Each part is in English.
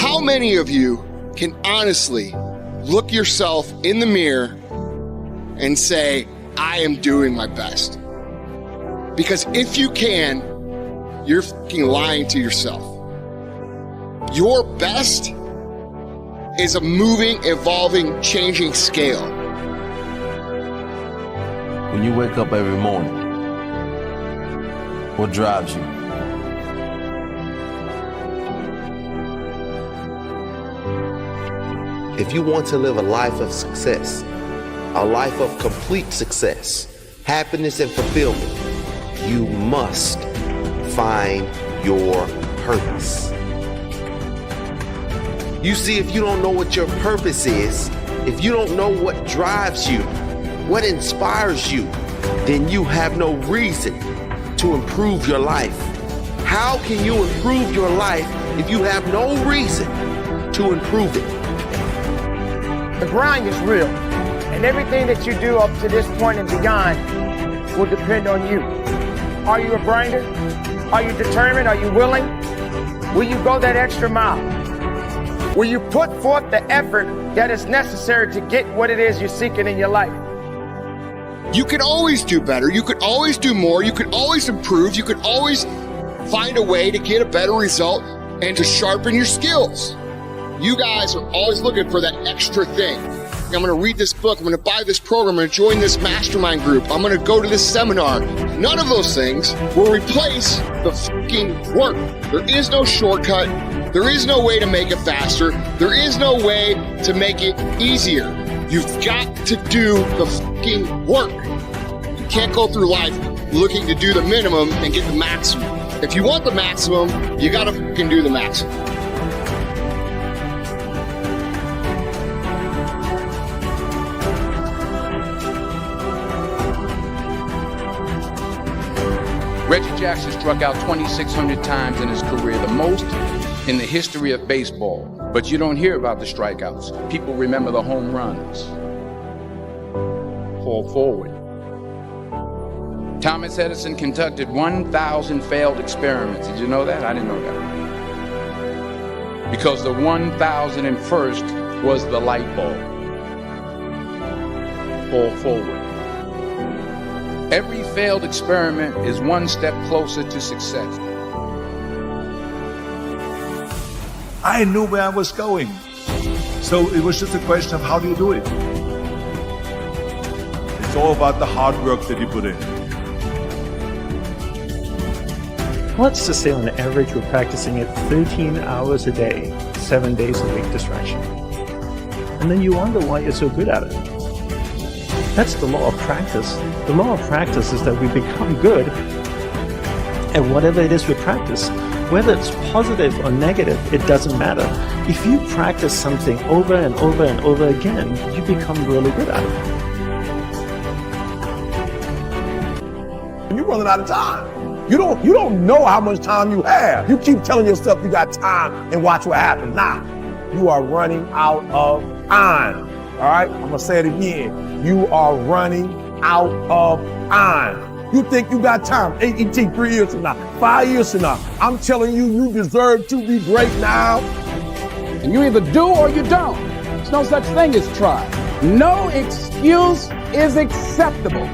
How many of you can honestly look yourself in the mirror and say, I am doing my best? Because if you can, you're fucking lying to yourself. Your best is a moving, evolving, changing scale. When you wake up every morning, what drives you? If you want to live a life of success, a life of complete success, happiness and fulfillment, you must find your purpose. You see, if you don't know what your purpose is, if you don't know what drives you, what inspires you, then you have no reason to improve your life. How can you improve your life if you have no reason to improve it? The grind is real, and everything that you do up to this point and beyond will depend on you. Are you a grinder? Are you determined? Are you willing? Will you go that extra mile? Will you put forth the effort that is necessary to get what it is you're seeking in your life? You can always do better. You could always do more. You could always improve. You could always find a way to get a better result and to sharpen your skills. You guys are always looking for that extra thing. I'm going to read this book. I'm going to buy this program. I'm going to join this mastermind group. I'm going to go to this seminar. None of those things will replace the fucking work. There is no shortcut. There is no way to make it faster. There is no way to make it easier. You've got to do the fucking work. You can't go through life looking to do the minimum and get the maximum. If you want the maximum, you got to fucking do the maximum. Reggie Jackson struck out 2,600 times in his career, the most in the history of baseball. But you don't hear about the strikeouts. People remember the home runs. Fall forward. Thomas Edison conducted 1,000 failed experiments. Did you know that? I didn't know that. Because the 1,001st was the light bulb. Fall forward. Every failed experiment is one step closer to success. I knew where I was going. So it was just a question of how do you do it? It's all about the hard work that you put in. Let's just say on average we're practicing it 13 hours a day, 7 days a week distraction. And then you wonder why you're so good at it. That's the law of practice. The law of practice is that we become good at whatever it is we practice. Whether it's positive or negative, it doesn't matter. If you practice something over and over and over again, you become really good at it. You're running out of time. You don't know how much time you have. You keep telling yourself you got time and watch what happens. Nah, you are running out of time. All right, I'm gonna say it again. You are running out of time. You think you got time, AET 3 years from now, 5 years from now. I'm telling you, you deserve to be great now. And you either do or you don't. There's no such thing as try. No excuse is acceptable.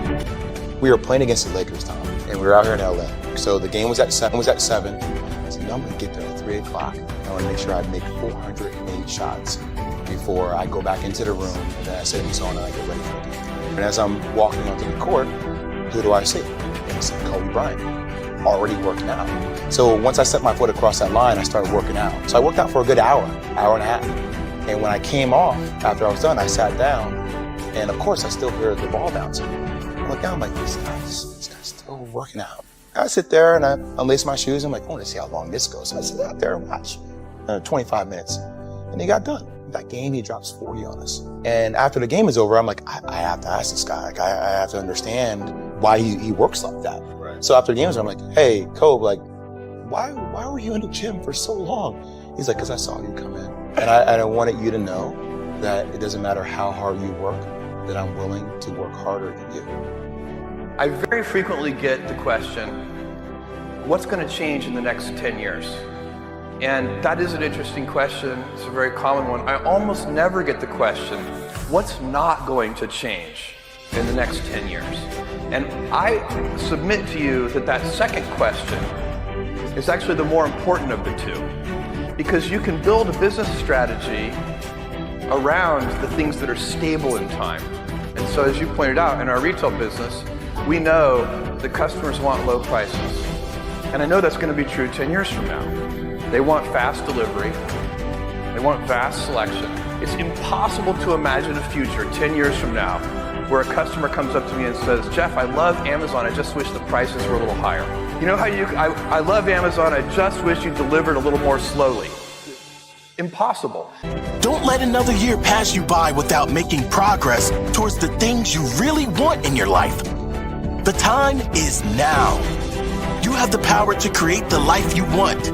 We were playing against the Lakers, Tom, and we were out here in LA. So the game was at 7. I said, I'm gonna get there at 3 o'clock. I wanna make sure I make 408 shots before I go back into the room, and then I sit in the sauna and I get ready for the game. And as I'm walking onto the court, who do I see? It's Kobe Bryant, already working out. So once I set my foot across that line, I started working out. So I worked out for a good hour and a half. And when I came off, after I was done, I sat down, and of course I still hear the ball bouncing. I look down, I'm like, this guy's still working out. I sit there and I unlace my shoes. I'm like, I want to see how long this goes. So I sit out there and watch 25 minutes. And he got done. That game, he drops 40 on us. And after the game is over, I'm like, I have to ask this guy. Like, I have to understand why he works like that. Right. So after the game is over, I'm like, hey, Kobe, like, why were you in the gym for so long? He's like, because I saw you come in. And I wanted you to know that it doesn't matter how hard you work, that I'm willing to work harder than you. I very frequently get the question, what's going to change in the next 10 years? And that is an interesting question. It's a very common one. I almost never get the question, what's not going to change in the next 10 years? And I submit to you that that second question is actually the more important of the two, because you can build a business strategy around the things that are stable in time. And so as you pointed out, in our retail business, we know that customers want low prices. And I know that's going to be true 10 years from now. They want fast delivery. They want vast selection. It's impossible to imagine a future 10 years from now where a customer comes up to me and says, Jeff, I love Amazon. I just wish the prices were a little higher. You know how I love Amazon. I just wish you delivered a little more slowly. Impossible. Don't let another year pass you by without making progress towards the things you really want in your life. The time is now. You have the power to create the life you want,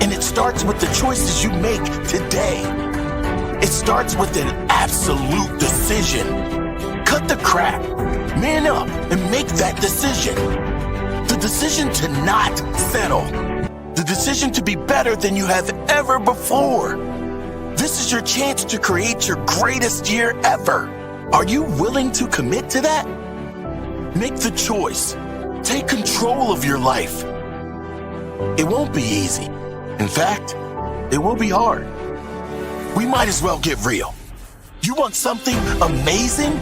and it starts with the choices you make today. It starts with an absolute decision. Cut the crap, man up, and make that decision. The decision to not settle. The decision to be better than you have ever before. This is your chance to create your greatest year ever. Are you willing to commit to that? Make the choice. Take control of your life. It won't be easy. In fact, it will be hard. We might as well get real. You want something amazing?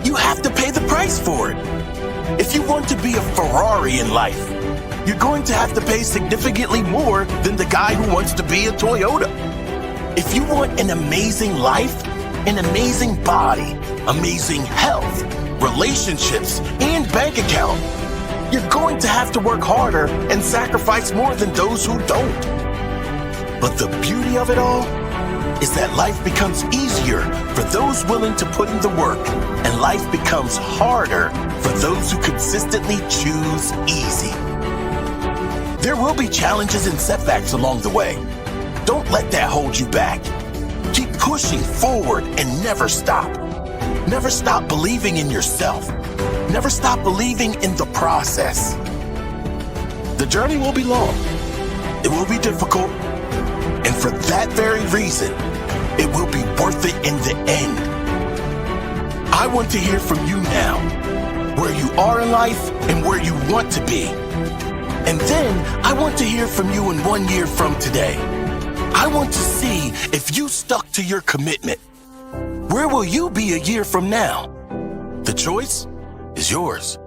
You have to pay the price for it. If you want to be a Ferrari in life, you're going to have to pay significantly more than the guy who wants to be a Toyota. If you want an amazing life, an amazing body, amazing health, relationships, and bank account, you're going to have to work harder and sacrifice more than those who don't. But the beauty of it all is that life becomes easier for those willing to put in the work, and life becomes harder for those who consistently choose easy. There will be challenges and setbacks along the way. Don't let that hold you back. Keep pushing forward and never stop. Never stop believing in yourself. Never stop believing in the process. The journey will be long. It will be difficult. And for that very reason, it will be worth it in the end. I want to hear from you now, where you are in life and where you want to be. And then I want to hear from you in 1 year from today. I want to see if you stuck to your commitment. Where will you be a year from now? The choice is yours.